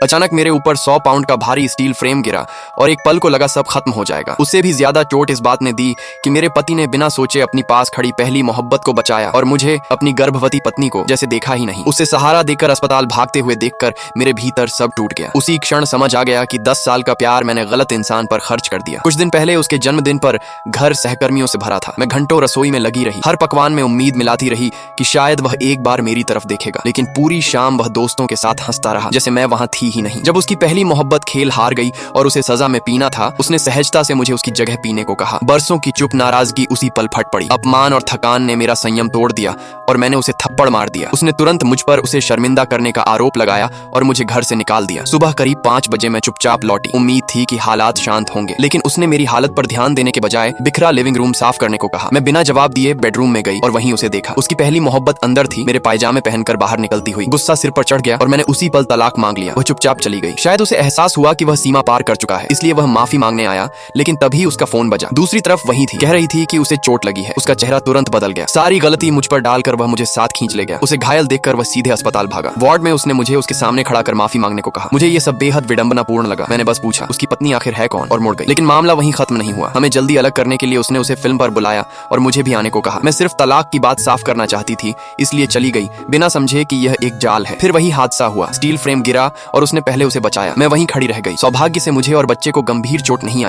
अचानक मेरे ऊपर 100 पाउंड का भारी स्टील फ्रेम गिरा और एक पल को लगा सब खत्म हो जाएगा। उससे भी ज्यादा चोट इस बात ने दी कि मेरे पति ने बिना सोचे अपनी पास खड़ी पहली मोहब्बत को बचाया और मुझे अपनी गर्भवती पत्नी को जैसे देखा ही नहीं। उसे सहारा देकर अस्पताल भागते हुए देखकर मेरे भीतर सब टूट गया। उसी क्षण समझ आ गया कि 10 साल का प्यार मैंने गलत इंसान पर खर्च कर दिया। कुछ दिन पहले उसके जन्मदिन पर घर सहकर्मियों से भरा था। मैं घंटों रसोई में लगी रही, हर पकवान में उम्मीद मिलाती रही कि शायद वह एक बार मेरी तरफ देखेगा, लेकिन पूरी शाम वह दोस्तों के साथ हंसता रहा जैसे मैं वहां थी ही नहीं। जब उसकी पहली मोहब्बत खेल हार गई और उसे सजा में पीना था, उसने सहजता से मुझे उसकी जगह पीने को कहा। बरसों की चुप नाराजगी उसी पल फट पड़ी। अपमान और थकान ने मेरा संयम तोड़ दिया और मैंने उसे थप्पड़ मार दिया। उसने तुरंत मुझ पर उसे शर्मिंदा करने का आरोप लगाया और मुझे घर से निकाल दिया। सुबह करीब 5 बजे मैं चुपचाप लौटी। उम्मीद थी कि हालात शांत होंगे, लेकिन उसने मेरी हालत पर ध्यान देने के बजाय बिखरा लिविंग रूम साफ करने को कहा। मैं बिना जवाब दिए बेडरूम में गई और वहीं उसे देखा। उसकी पहली मोहब्बत अंदर थी, मेरे पायजामे पहनकर बाहर निकलती हुई। गुस्सा सिर पर चढ़ गया और मैंने उसी पल तलाक मांग लिया। वह चुपचाप चली गई। शायद उसे एहसास हुआ कि वह सीमा पार कर चुका है, इसलिए वह माफी मांगने आया, लेकिन तभी उसका फोन बजा। दूसरी तरफ वही थी, कह रही थी कि उसे चोट लगी है। उसका चेहरा तुरंत बदल गया। सारी गलती मुझ पर डालकर वह मुझे साथ खींच ले गया। उसे घायल देखकर वह सीधे अस्पताल भागा। वार्ड में उसने मुझे उसके सामने खड़ा कर माफी मांगने को कहा। मुझे ये सब बेहद विडंबनापूर्ण लगा। मैंने बस पूछा, उसकी पत्नी आखिर है कौन, और मुड़ गई। लेकिन मामला वहीं खत्म नहीं हुआ। हमें जल्दी अलग करने के लिए उसने उसे फिल्म पर बुलाया और मुझे भी आने को कहा। मैं सिर्फ तलाक की बात साफ करना चाहती थी, इसलिए चली गई, बिना समझे कि यह एक जाल है। फिर वही हादसा हुआ। स्टील फ्रेम गिरा और उसने पहले उसे बचाया। मैं वहीं खड़ी रह गई। सौभाग्य से मुझे और बच्चे को गंभीर चोट नहीं आई।